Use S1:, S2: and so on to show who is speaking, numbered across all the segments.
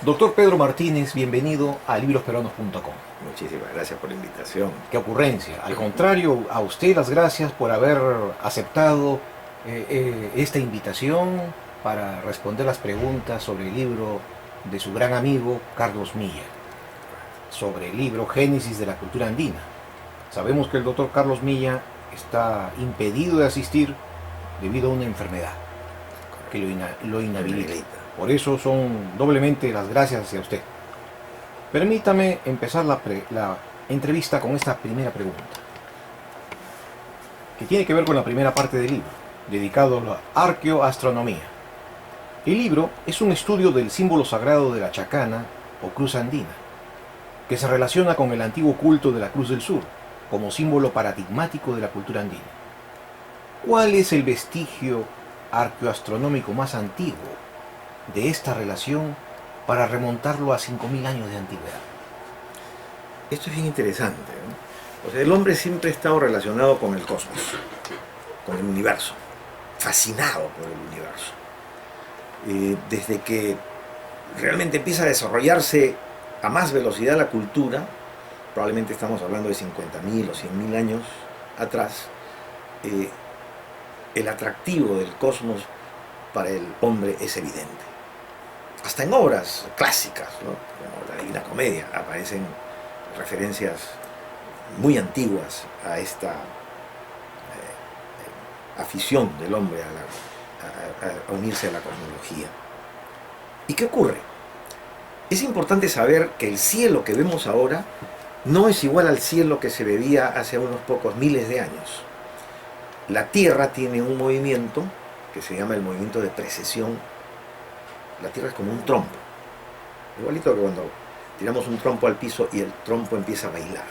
S1: Doctor Pedro Martínez, bienvenido a librosperuanos.com.
S2: Muchísimas gracias por la invitación.
S1: Qué ocurrencia. Al contrario, a usted las gracias por haber aceptado esta invitación para responder las preguntas sobre el libro de su gran amigo Carlos Milla, sobre el libro Génesis de la cultura andina. Sabemos que el doctor Carlos Milla está impedido de asistir debido a una enfermedad que lo inhabilita. Por eso son doblemente las gracias hacia usted. Permítame empezar la entrevista con esta primera pregunta, que tiene que ver con la primera parte del libro, dedicado a la arqueoastronomía. El libro es un estudio del símbolo sagrado de la chacana o cruz andina, que se relaciona con el antiguo culto de la Cruz del Sur, como símbolo paradigmático de la cultura andina. ¿Cuál es el vestigio arqueoastronómico más antiguo de esta relación para remontarlo a 5.000 años de antigüedad?
S2: Esto es bien interesante, ¿no? O sea, el hombre siempre ha estado relacionado con el cosmos, con el universo, fascinado por el universo. Desde que realmente empieza a desarrollarse a más velocidad la cultura, probablemente estamos hablando de 50.000 o 100.000 años atrás, el atractivo del cosmos para el hombre es evidente. Hasta en obras clásicas, ¿no?, como la Divina Comedia, aparecen referencias muy antiguas a esta afición del hombre a unirse a la cosmología. ¿Y qué ocurre? Es importante saber que el cielo que vemos ahora no es igual al cielo que se veía hace unos pocos miles de años. La Tierra tiene un movimiento que se llama el movimiento de precesión. La Tierra es como un trompo, igualito que cuando tiramos un trompo al piso y el trompo empieza a bailar.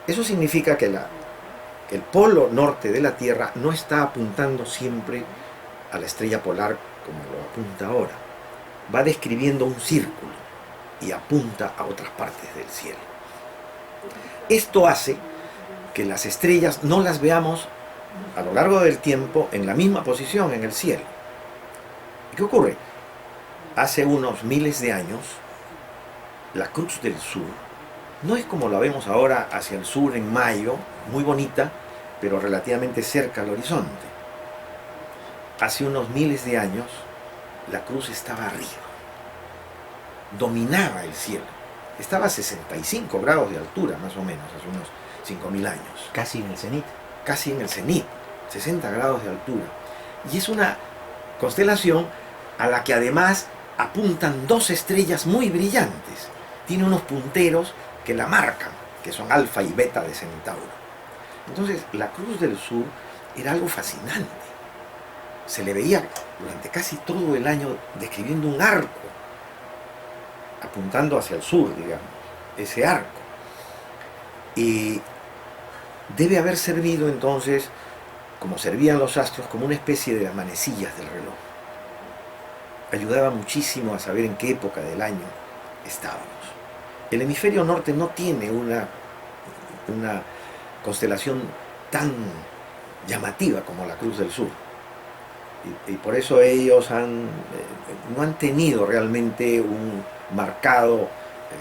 S2: Eso significa que el polo norte de la Tierra no está apuntando siempre a la estrella polar como lo apunta ahora. Va describiendo un círculo y apunta a otras partes del cielo. Esto hace que las estrellas no las veamos a lo largo del tiempo en la misma posición en el cielo. ¿Qué ocurre? Hace unos miles de años, la Cruz del Sur no es como la vemos ahora hacia el sur en mayo, muy bonita, pero relativamente cerca al horizonte. Hace unos miles de años, la cruz estaba arriba, dominaba el cielo, estaba a 65 grados de altura, más o menos, hace unos 5.000 años.
S1: Casi en el cenit.
S2: Casi en el cenit, 60 grados de altura. Y es una constelación a la que además apuntan dos estrellas muy brillantes. Tiene unos punteros que la marcan, que son Alfa y Beta de Centauro. Entonces, la Cruz del Sur era algo fascinante. Se le veía durante casi todo el año describiendo un arco, apuntando hacia el sur, digamos, ese arco. Y debe haber servido entonces, como servían los astros, como una especie de las manecillas del reloj. Ayudaba muchísimo a saber en qué época del año estábamos. El hemisferio norte no tiene una constelación tan llamativa como la Cruz del Sur. Y por eso ellos no han tenido realmente un marcado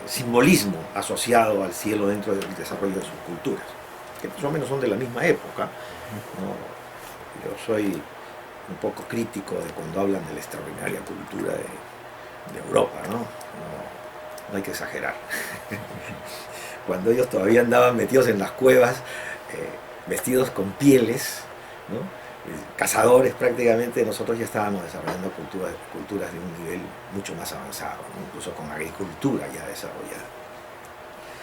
S2: simbolismo asociado al cielo dentro del desarrollo de sus culturas, que más o menos son de la misma época, ¿no? Yo soy un poco crítico de cuando hablan de la extraordinaria cultura de Europa, ¿no? No hay que exagerar. Cuando ellos todavía andaban metidos en las cuevas, vestidos con pieles, ¿no?, cazadores prácticamente, nosotros ya estábamos desarrollando culturas de un nivel mucho más avanzado, ¿no?, incluso con agricultura ya desarrollada.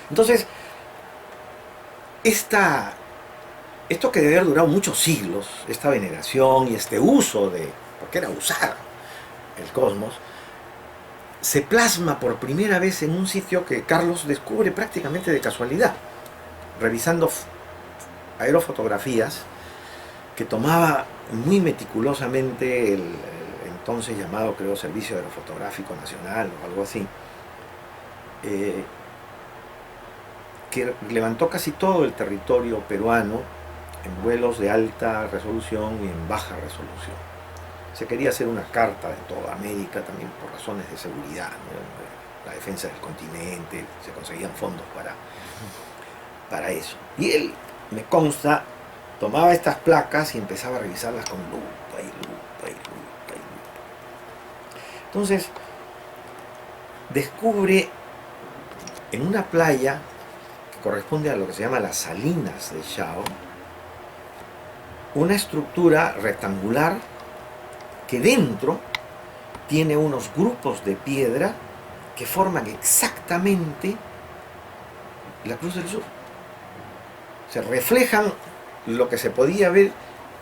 S2: Entonces, esto que debe haber durado muchos siglos, esta veneración y este uso porque era usar el cosmos, se plasma por primera vez en un sitio que Carlos descubre prácticamente de casualidad, revisando aerofotografías que tomaba muy meticulosamente el entonces llamado, creo, Servicio Aerofotográfico Nacional o algo así, que levantó casi todo el territorio peruano en vuelos de alta resolución y en baja resolución. Se quería hacer una carta de toda América también por razones de seguridad, ¿no? La defensa del continente, se conseguían fondos para eso. Y él, me consta, tomaba estas placas y empezaba a revisarlas con lupa y lupa y lupa y lupa. Entonces, descubre en una playa que corresponde a lo que se llama las Salinas de Chao, una estructura rectangular que dentro tiene unos grupos de piedra que forman exactamente la Cruz del Sur. Se reflejan lo que se podía ver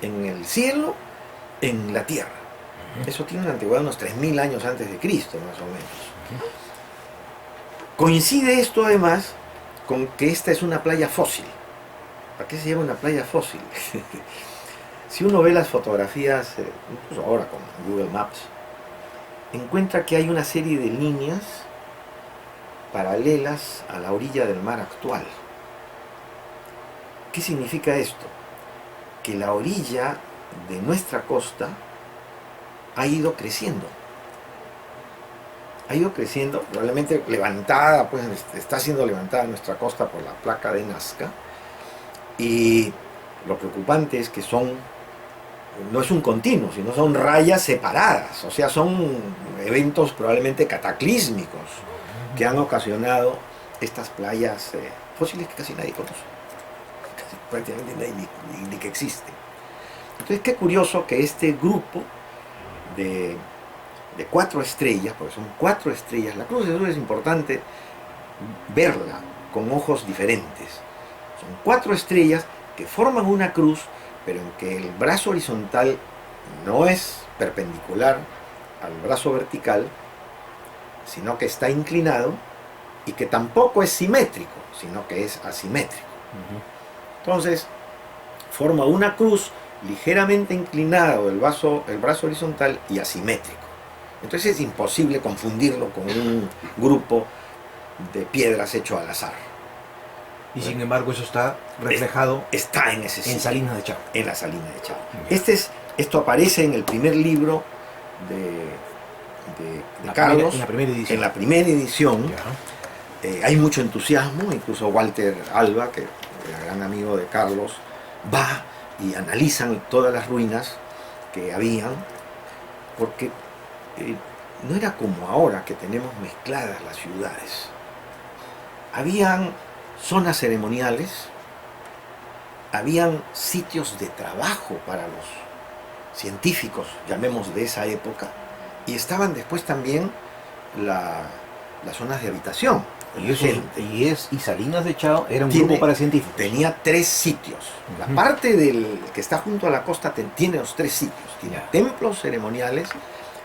S2: en el cielo, en la tierra. Eso tiene una antigüedad de unos 3000 años antes de Cristo, más o menos. Coincide esto además con que esta es una playa fósil. ¿Para qué se llama una playa fósil? Si uno ve las fotografías, incluso ahora con Google Maps, encuentra que hay una serie de líneas paralelas a la orilla del mar actual. ¿Qué significa esto? Que la orilla de nuestra costa ha ido creciendo. Ha ido creciendo, probablemente levantada, pues está siendo levantada nuestra costa por la placa de Nazca. Y lo preocupante es que no es un continuo, sino son rayas separadas, o sea, son eventos probablemente cataclísmicos que han ocasionado estas playas fósiles que casi nadie conoce, casi prácticamente nadie ni que existen. Entonces, qué curioso que este grupo de 4 estrellas, porque son 4 estrellas, la Cruz del Sur es importante verla con ojos diferentes. Son 4 estrellas que forman una cruz, pero en que el brazo horizontal no es perpendicular al brazo vertical, sino que está inclinado, y que tampoco es simétrico, sino que es asimétrico. Entonces, forma una cruz ligeramente inclinado el brazo horizontal y asimétrico. Entonces es imposible confundirlo con un grupo de piedras hecho al azar.
S1: Y sin embargo eso está reflejado
S2: está en ese sitio,
S1: en Salinas de Chao.
S2: En la Salina de Chao. Esto aparece en el primer libro de Carlos, en la primera edición. Hay mucho entusiasmo, incluso Walter Alba, que era gran amigo de Carlos, va y analizan todas las ruinas que habían, porque no era como ahora que tenemos mezcladas las ciudades. Habían zonas ceremoniales, habían sitios de trabajo para los científicos, llamemos de esa época, y estaban después también las zonas de habitación.
S1: Y Salinas de Chao era un grupo para científicos.
S2: Tenía 3 sitios. La parte que está junto a la costa tiene los 3 sitios. Tiene templos ceremoniales,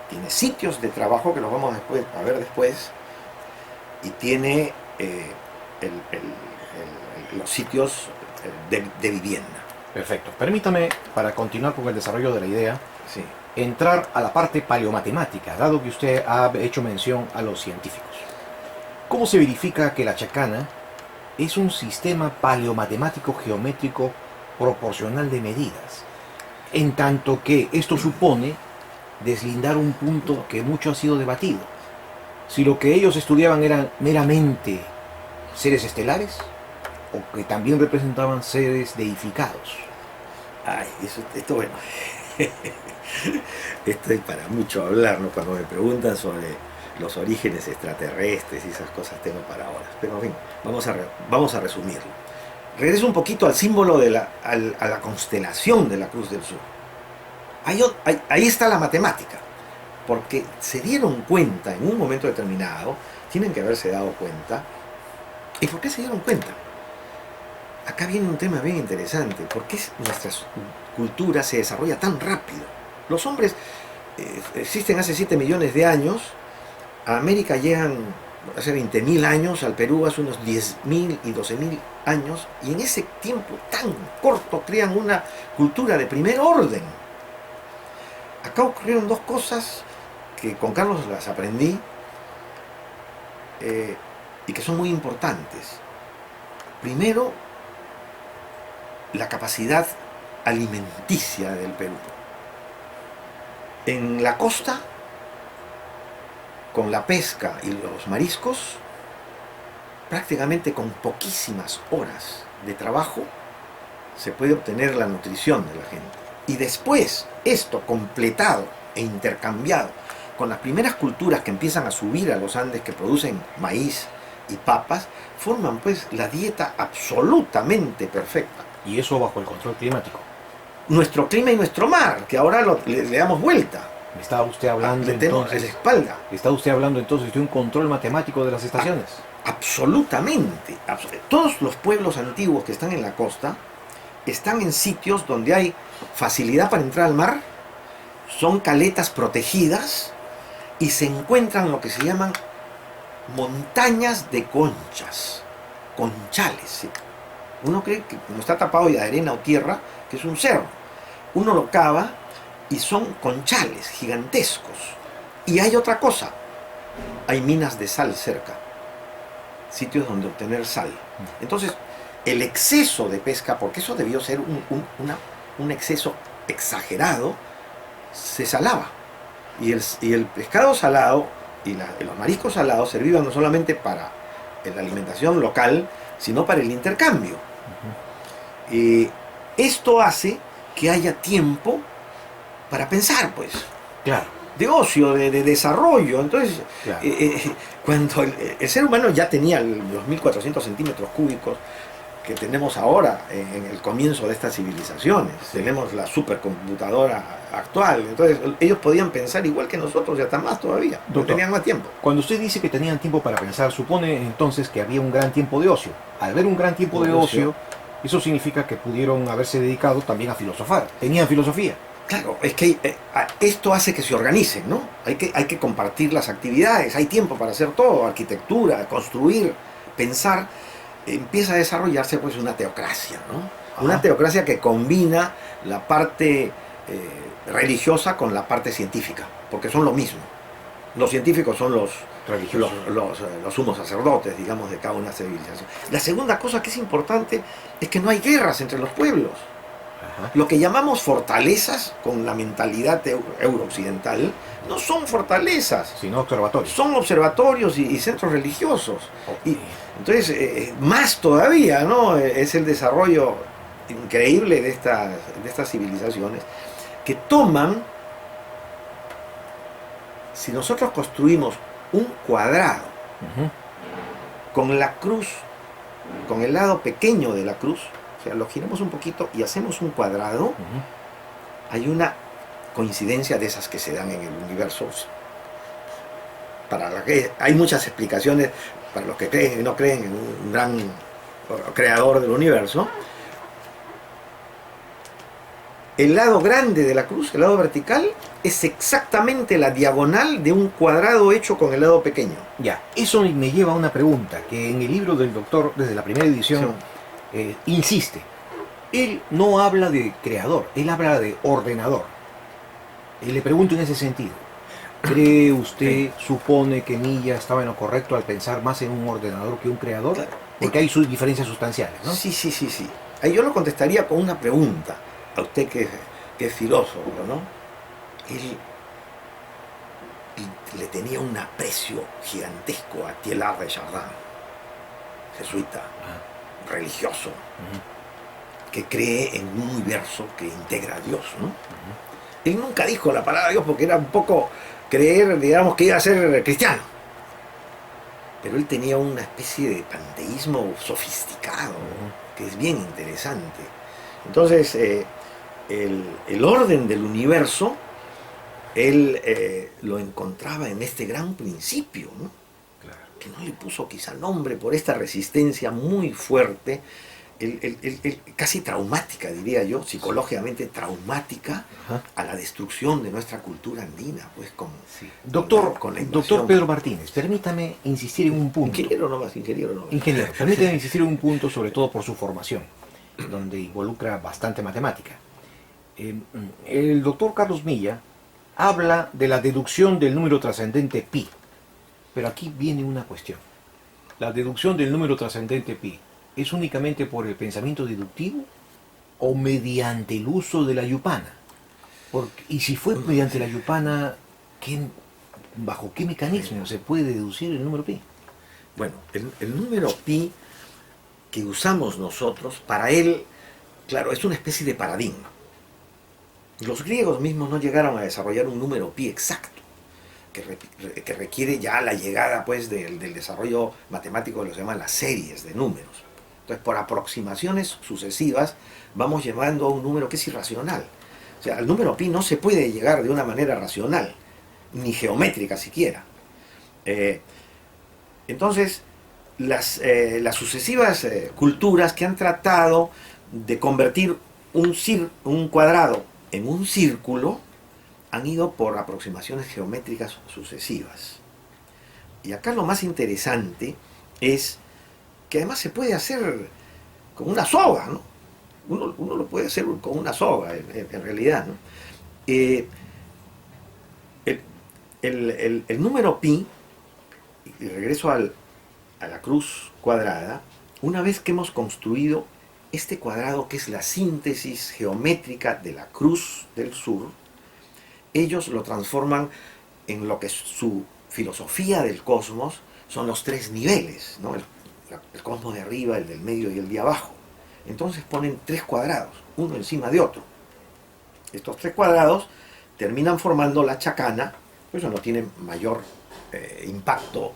S2: tiene sitios de trabajo, que los vamos a ver después, y tiene los sitios de vivienda.
S1: Perfecto. Permítame, para continuar con el desarrollo de la idea,
S2: sí,
S1: entrar a la parte paleomatemática, dado que usted ha hecho mención a los científicos. ¿Cómo se verifica que la chacana es un sistema paleomatemático geométrico proporcional de medidas? En tanto que esto supone deslindar un punto que mucho ha sido debatido. Si lo que ellos estudiaban eran meramente seres estelares o que también representaban seres deificados.
S2: Ay, esto bueno. Esto es para mucho hablar, ¿no? Cuando me preguntan sobre los orígenes extraterrestres y esas cosas tengo para horas. Pero en fin, vamos a resumirlo. Regreso un poquito al símbolo a la constelación de la Cruz del Sur. Ahí está la matemática, porque se dieron cuenta en un momento determinado, tienen que haberse dado cuenta. ¿Y por qué se dieron cuenta? Acá viene un tema bien interesante. ¿Por qué nuestra cultura se desarrolla tan rápido? Los hombres existen hace 7 millones de años. A América llegan hace 20.000 años, al Perú hace unos 10.000 y 12.000 años, y en ese tiempo tan corto crean una cultura de primer orden. Acá ocurrieron 2 cosas que con Carlos las aprendí y que son muy importantes. Primero, la capacidad alimenticia del Perú. En la costa, con la pesca y los mariscos, prácticamente con poquísimas horas de trabajo, se puede obtener la nutrición de la gente. Y después, esto completado e intercambiado con las primeras culturas que empiezan a subir a los Andes, que producen maíz y papas, forman pues la dieta absolutamente perfecta.
S1: Y eso bajo el control climático.
S2: Nuestro clima y nuestro mar, que ahora le damos vuelta.
S1: ¿Me está usted hablando
S2: Metemos en la espalda.
S1: ¿Está usted hablando entonces de un control matemático de las estaciones?
S2: Absolutamente. Todos los pueblos antiguos que están en la costa están en sitios donde hay facilidad para entrar al mar, son caletas protegidas y se encuentran lo que se llaman montañas de conchas, conchales. ¿Sí? Uno cree que como está tapado de arena o tierra, que es un cerro. Uno lo cava y son conchales gigantescos. Y hay otra cosa, hay minas de sal cerca, sitios donde obtener sal. Entonces, el exceso de pesca, porque eso debió ser un exceso exagerado, se salaba. Y el pescado salado y los mariscos salados servían no solamente para la alimentación local, sino para el intercambio. Esto hace que haya tiempo para pensar, pues.
S1: Claro.
S2: De ocio, de desarrollo. Entonces,
S1: Claro.
S2: cuando el ser humano ya tenía los 1400 centímetros cúbicos que tenemos ahora en el comienzo de estas civilizaciones, tenemos la supercomputadora actual, entonces ellos podían pensar igual que nosotros y hasta más todavía, no
S1: Doctor,
S2: tenían más tiempo.
S1: Cuando usted dice que tenían tiempo para pensar, supone entonces que había un gran tiempo de ocio. Al haber un gran tiempo de ocio, eso significa que pudieron haberse dedicado también a filosofar. Tenían filosofía.
S2: Claro, es que esto hace que se organicen, ¿no? Hay que compartir las actividades, hay tiempo para hacer todo, arquitectura, construir, pensar. Empieza a desarrollarse pues una teocracia, ¿no?
S1: Ajá.
S2: Una teocracia que combina la parte religiosa con la parte científica, porque son lo mismo. Los científicos son los sumos sacerdotes, digamos, de cada una civilización. La segunda cosa que es importante es que no hay guerras entre los pueblos.
S1: Ajá.
S2: Lo que llamamos fortalezas con la mentalidad eurooccidental no son fortalezas,
S1: Sino observatorios.
S2: son observatorios y centros religiosos.
S1: Okay.
S2: Y entonces, más todavía, ¿no? Es el desarrollo increíble de estas civilizaciones que toman, si nosotros construimos un cuadrado con la cruz, con el lado pequeño de la cruz, o sea, lo giramos un poquito y hacemos un cuadrado, hay una coincidencia de esas que se dan en el universo, para la que hay muchas explicaciones para los que creen y no creen en un gran creador del universo. El lado grande de la cruz, el lado vertical, es exactamente la diagonal de un cuadrado hecho con el lado pequeño.
S1: Ya, eso me lleva a una pregunta que en el libro del doctor, desde la primera edición, insiste. Él no habla de creador, él habla de ordenador. Y le pregunto en ese sentido. ¿Cree usted, supone que Milla estaba en lo correcto al pensar más en un ordenador que un creador?
S2: Claro.
S1: Porque hay sus diferencias sustanciales, ¿no?
S2: Sí. Ahí yo lo contestaría con una pregunta a usted que es filósofo, ¿no? Él le tenía un aprecio gigantesco a Teilhard de Chardin, jesuita, religioso, que cree en un universo que integra a Dios, ¿no? Él nunca dijo la palabra Dios porque era un poco creer, digamos, que iba a ser cristiano. Pero él tenía una especie de panteísmo sofisticado, que es bien interesante. Entonces, el orden del universo, él lo encontraba en este gran principio, ¿no?
S1: Claro.
S2: Que no le puso quizá nombre por esta resistencia muy fuerte, casi traumática, diría yo, psicológicamente traumática, a la destrucción de nuestra cultura andina, pues con
S1: Doctor
S2: invasión.
S1: Pedro Martínez, permítame insistir en un punto.
S2: Ingeniero nomás.
S1: Ingeniero, permítame insistir en un punto, sobre todo por su formación, donde involucra bastante matemática. El doctor Carlos Milla habla de la deducción del número trascendente pi, pero aquí viene una cuestión. ¿La deducción del número trascendente pi es únicamente por el pensamiento deductivo o mediante el uso de la yupana? Y si fue mediante la Yupana, ¿bajo qué mecanismo se puede deducir el número pi?
S2: Bueno, el número pi que usamos nosotros, para él, claro, es una especie de paradigma. Los griegos mismos no llegaron a desarrollar un número pi exacto, que requiere ya la llegada pues del desarrollo matemático de lo que se llaman las series de números. Entonces, por aproximaciones sucesivas, vamos llevando a un número que es irracional. O sea, al número pi no se puede llegar de una manera racional, ni geométrica siquiera. Entonces, las sucesivas culturas que han tratado de convertir un cuadrado en un círculo han ido por aproximaciones geométricas sucesivas. Y acá lo más interesante es que además se puede hacer con una soga, ¿no? Uno lo puede hacer con una soga, en realidad, ¿no? El número pi, y regreso a la cruz cuadrada, una vez que hemos construido este cuadrado que es la síntesis geométrica de la cruz del sur, ellos lo transforman en lo que es su filosofía del cosmos, son los tres niveles, ¿no? El cosmos de arriba, el del medio y el de abajo. Entonces ponen tres cuadrados, uno encima de otro. Estos tres cuadrados terminan formando la chacana, pues eso no tiene mayor impacto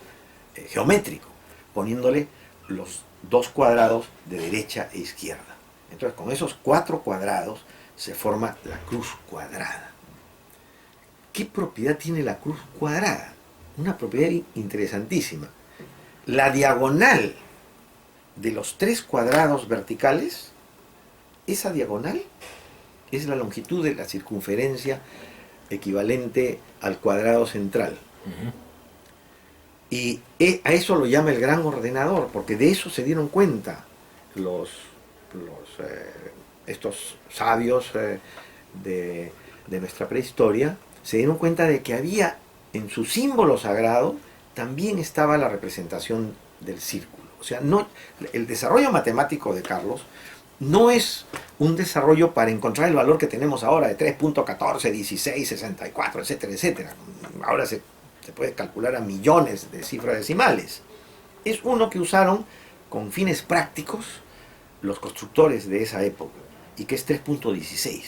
S2: geométrico, poniéndole los dos cuadrados de derecha e izquierda. Entonces, con esos cuatro cuadrados se forma la cruz cuadrada. ¿Qué propiedad tiene la cruz cuadrada? Una propiedad interesantísima. La diagonal de los tres cuadrados verticales, esa diagonal es la longitud de la circunferencia equivalente al cuadrado central. Y a eso lo llama el gran ordenador, porque de eso se dieron cuenta estos sabios de nuestra prehistoria, se dieron cuenta de que había en su símbolo sagrado también estaba la representación del círculo. O sea, no, el desarrollo matemático de Carlos no es un desarrollo para encontrar el valor que tenemos ahora de 3.14, 16, 64, etcétera, etcétera. Ahora se puede calcular a millones de cifras decimales. Es uno que usaron con fines prácticos los constructores de esa época, y que es 3.16.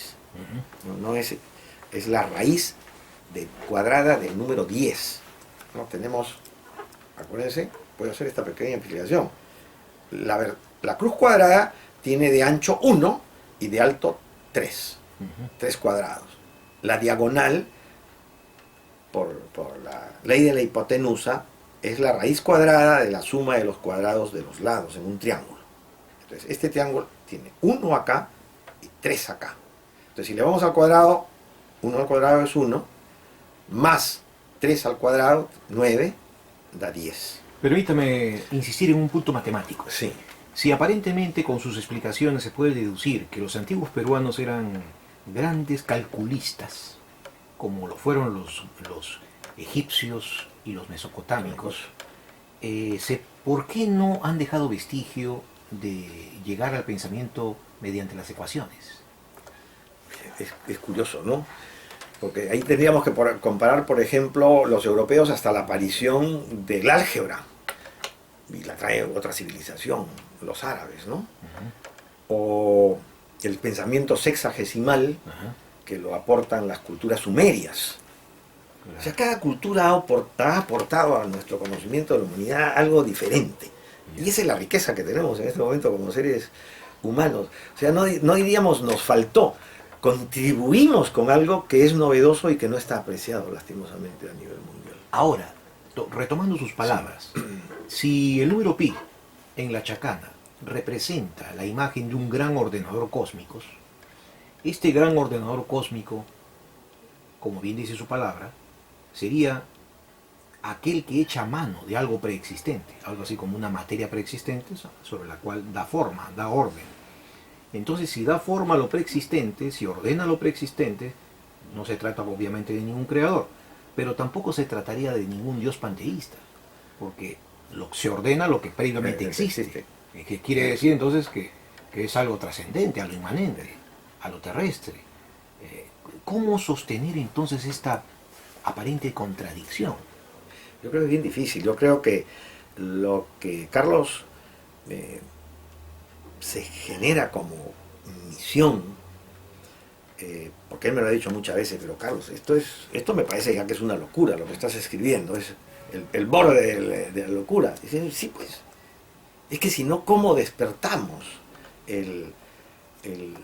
S2: No es la raíz cuadrada del número 10. ¿No? Tenemos, acuérdense, voy a hacer esta pequeña explicación. La cruz cuadrada tiene de ancho 1 y de alto 3. 3 cuadrados. La diagonal, por la ley de la hipotenusa, es la raíz cuadrada de la suma de los cuadrados de los lados en un triángulo. Entonces, este triángulo tiene 1 acá y 3 acá. Entonces, si le vamos al cuadrado, 1 al cuadrado es 1, más 3 al cuadrado, 9, da 10.
S1: Permítame insistir en un punto matemático.
S2: Sí.
S1: Si aparentemente con sus explicaciones se puede deducir que los antiguos peruanos eran grandes calculistas, como lo fueron los egipcios y los mesopotámicos, ¿por qué no han dejado vestigio de llegar al pensamiento mediante las ecuaciones?
S2: Es curioso, ¿no? Porque ahí tendríamos que comparar, por ejemplo, los europeos hasta la aparición del álgebra, y la trae otra civilización, los árabes, ¿no? O el pensamiento sexagesimal, que lo aportan las culturas sumerias. O sea, cada cultura ha aportado a nuestro conocimiento de la humanidad algo diferente. Y esa es la riqueza que tenemos en este momento como seres humanos. O sea, no diríamos nos faltó, contribuimos con algo que es novedoso y que no está apreciado lastimosamente a nivel mundial.
S1: Ahora, retomando sus palabras, si el número pi en la chacana representa la imagen de un gran ordenador cósmico, este gran ordenador cósmico, como bien dice su palabra, sería aquel que echa mano de algo preexistente, algo así como una materia preexistente sobre la cual da forma, da orden. Entonces, si da forma a lo preexistente, si ordena lo preexistente, no se trata obviamente de ningún creador, pero tampoco se trataría de ningún dios panteísta, porque se ordena lo que previamente existe. Que quiere decir entonces que es algo trascendente, algo inmanente, a lo terrestre. ¿Cómo sostener entonces esta aparente contradicción?
S2: Yo creo que es bien difícil. Yo creo que lo que Carlos se genera como misión, porque él me lo ha dicho muchas veces, pero Carlos, esto me parece ya que es una locura lo que estás escribiendo, es el borde de la locura. Dice, sí, pues, es que si no, ¿cómo despertamos el, el-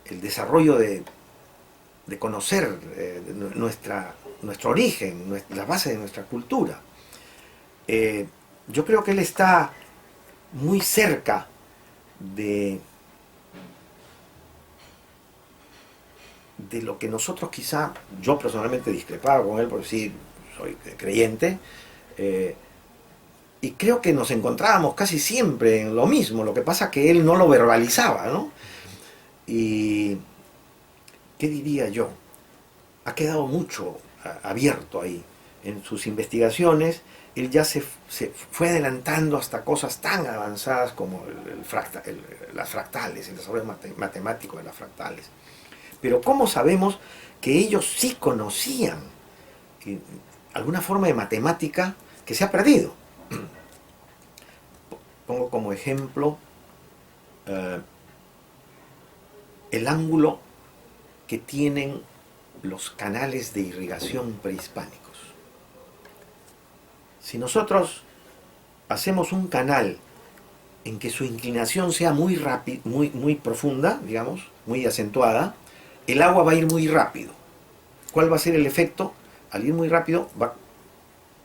S2: el desarrollo de conocer nuestro origen, la base de nuestra cultura? Yo creo que él está muy cerca de, de lo que nosotros quizá, yo personalmente discrepaba con él, porque sí, soy creyente, y creo que nos encontrábamos casi siempre en lo mismo, lo que pasa que él no lo verbalizaba, ¿no? Y, ¿qué diría yo? Ha quedado mucho abierto ahí. En sus investigaciones, él ya se fue adelantando hasta cosas tan avanzadas como las fractales, el desarrollo matemático de las fractales. Pero ¿cómo sabemos que ellos sí conocían alguna forma de matemática que se ha perdido? Pongo como ejemplo eh, el ángulo que tienen los canales de irrigación prehispánicos. Si nosotros hacemos un canal en que su inclinación sea muy rápida, muy profunda, digamos, muy acentuada, el agua va a ir muy rápido. ¿Cuál va a ser el efecto? Al ir muy rápido va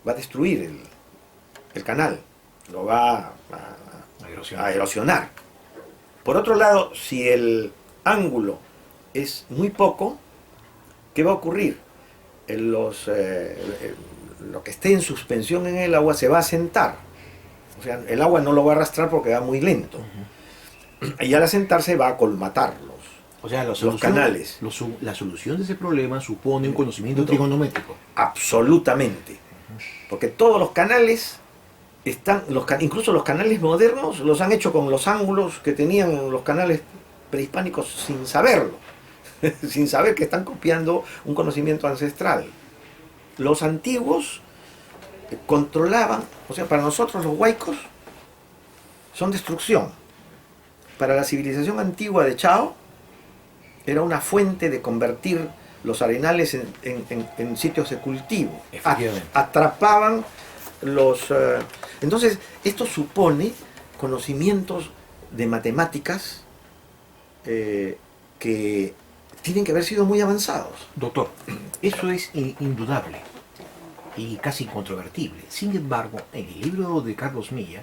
S2: a destruir el canal, lo va a erosionar. Por otro lado, si el ángulo es muy poco, ¿qué va a ocurrir? Lo que esté en suspensión en el agua se va a sentar. O sea, el agua no lo va a arrastrar porque va muy lento. Y al asentarse va a colmatarlos.
S1: O sea,
S2: los canales.
S1: La solución de ese problema supone un conocimiento trigonométrico.
S2: Absolutamente. Porque todos los canales están, incluso los canales modernos los han hecho con los ángulos que tenían los canales prehispánicos sin saberlo. Sin saber que están copiando un conocimiento ancestral. Los antiguos controlaban, o sea, para nosotros los huaicos son destrucción. Para la civilización antigua de Chao era una fuente de convertir los arenales en sitios de cultivo. Atrapaban los... entonces, esto supone conocimientos de matemáticas que tienen que haber sido muy avanzados.
S1: Doctor, eso es indudable y casi incontrovertible. Sin embargo, en el libro de Carlos Milla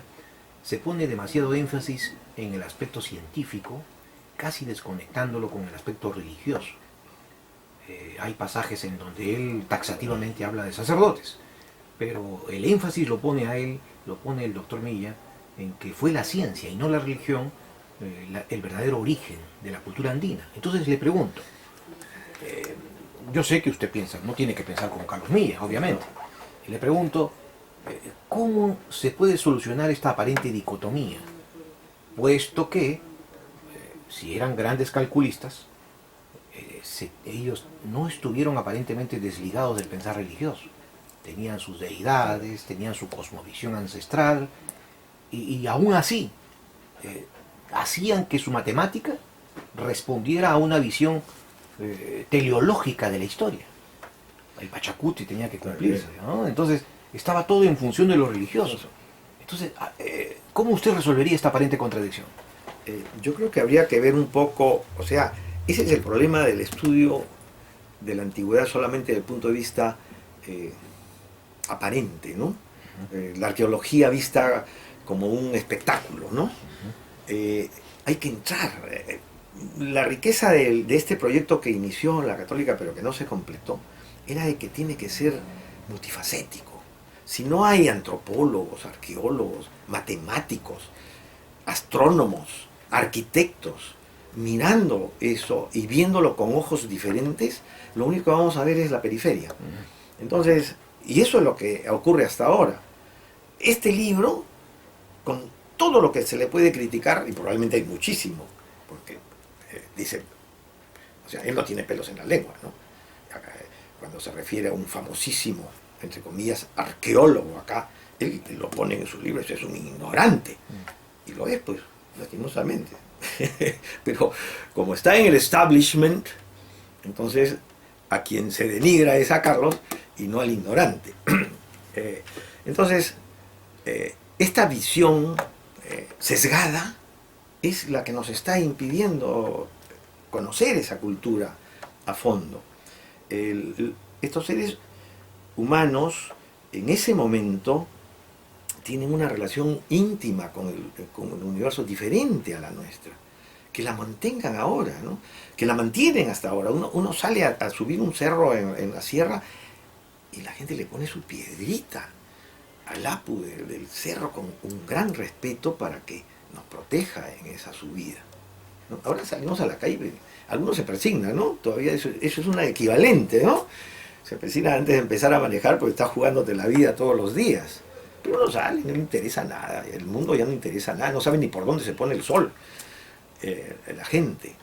S1: se pone demasiado énfasis en el aspecto científico, casi desconectándolo con el aspecto religioso. Hay pasajes en donde él taxativamente habla de sacerdotes, pero el énfasis lo pone el doctor Milla, en que fue la ciencia y no la religión el verdadero origen de la cultura andina. Entonces le pregunto, yo sé que usted piensa, no tiene que pensar como Carlos Milla, obviamente. Le pregunto, ¿cómo se puede solucionar esta aparente dicotomía? Puesto que, si eran grandes calculistas, ellos no estuvieron aparentemente desligados del pensar religioso. Tenían sus deidades, tenían su cosmovisión ancestral, y aún así, hacían que su matemática respondiera a una visión teleológica de la historia. El Pachacuti tenía que cumplirse, ¿no? Entonces, estaba todo en función de lo religioso. Entonces, ¿cómo usted resolvería esta aparente contradicción?
S2: Yo creo que habría que ver un poco, o sea, ese es el problema del estudio de la antigüedad solamente desde el punto de vista aparente, ¿no? La arqueología vista como un espectáculo, ¿no? Hay que entrar. La riqueza de este proyecto que inició la Católica pero que no se completó era de que tiene que ser multifacético. Si no hay antropólogos, arqueólogos, matemáticos, astrónomos, arquitectos, mirando eso y viéndolo con ojos diferentes, lo único que vamos a ver es la periferia. Entonces, y eso es lo que ocurre hasta ahora. Este libro, con todo lo que se le puede criticar, y probablemente hay muchísimo, porque dice, O sea, él no tiene pelos en la lengua, ¿no? Cuando se refiere a un famosísimo, entre comillas, arqueólogo acá, él lo pone en sus libros, es un ignorante. Y lo es, pues, lastimosamente. Pero como está en el establishment, entonces a quien se denigra es a Carlos y no al ignorante. Entonces, esta visión sesgada es la que nos está impidiendo conocer esa cultura a fondo. Estos seres humanos en ese momento tienen una relación íntima con el universo diferente a la nuestra. Que la mantengan ahora, ¿no? Que la mantienen hasta ahora. Uno sale a subir un cerro en la sierra y la gente le pone su piedrita al apu del cerro con un gran respeto para que nos proteja en esa subida, ¿no? Ahora salimos a la calle, algunos se persignan, ¿no? Todavía eso es un equivalente, ¿no? Se persigna antes de empezar a manejar porque está jugándote la vida todos los días. Pero uno sale, no le interesa nada, el mundo ya no interesa nada, no sabe ni por dónde se pone el sol la gente.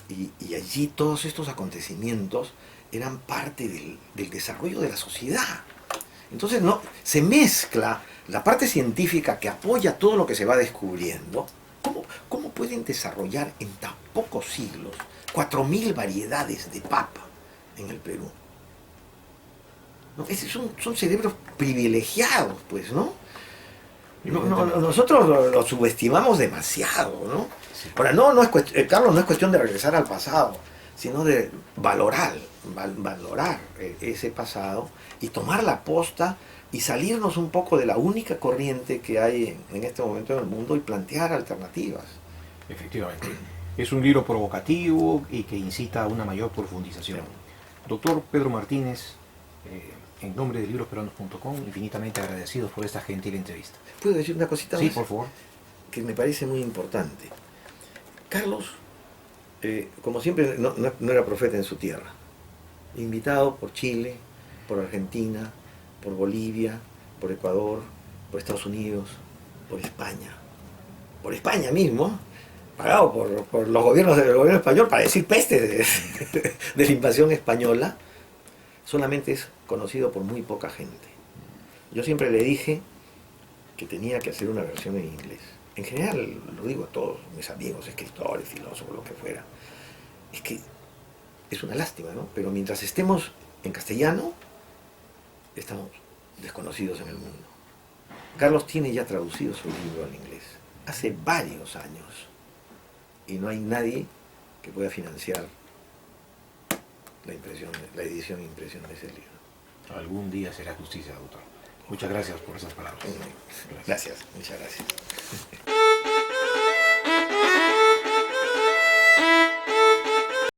S2: Y allí todos estos acontecimientos eran parte del desarrollo de la sociedad. Entonces no, se mezcla la parte científica que apoya todo lo que se va descubriendo. ¿Cómo pueden desarrollar en tan pocos siglos 4.000 variedades de papa en el Perú? ¿No? Son cerebros privilegiados, pues, ¿no? Nosotros lo subestimamos demasiado, ¿no? Ahora, Carlos, no es cuestión de regresar al pasado, sino de valorar ese pasado y tomar la posta y salirnos un poco de la única corriente que hay en este momento en el mundo y plantear alternativas.
S1: Efectivamente. Es un libro provocativo y que incita a una mayor profundización. Doctor Pedro Martínez, en nombre de librosperuanos.com, infinitamente agradecidos por esta gentil entrevista.
S2: ¿Puedo decir una cosita más?
S1: Sí, por favor.
S2: Que me parece muy importante. Carlos, como siempre, no era profeta en su tierra. Invitado por Chile, por Argentina, por Bolivia, por Ecuador, por Estados Unidos, por España mismo, pagado por los gobiernos del gobierno español para decir peste de la invasión española, solamente es conocido por muy poca gente. Yo siempre le dije que tenía que hacer una versión en inglés. En general, lo digo a todos mis amigos, escritores, filósofos, lo que fuera. Es que es una lástima, ¿no? Pero mientras estemos en castellano, estamos desconocidos en el mundo. Carlos tiene ya traducido su libro al inglés, hace varios años, y no hay nadie que pueda financiar la edición e impresión de ese libro.
S1: Algún día será justicia, doctor. Muchas gracias por esas palabras.
S2: Gracias, muchas gracias.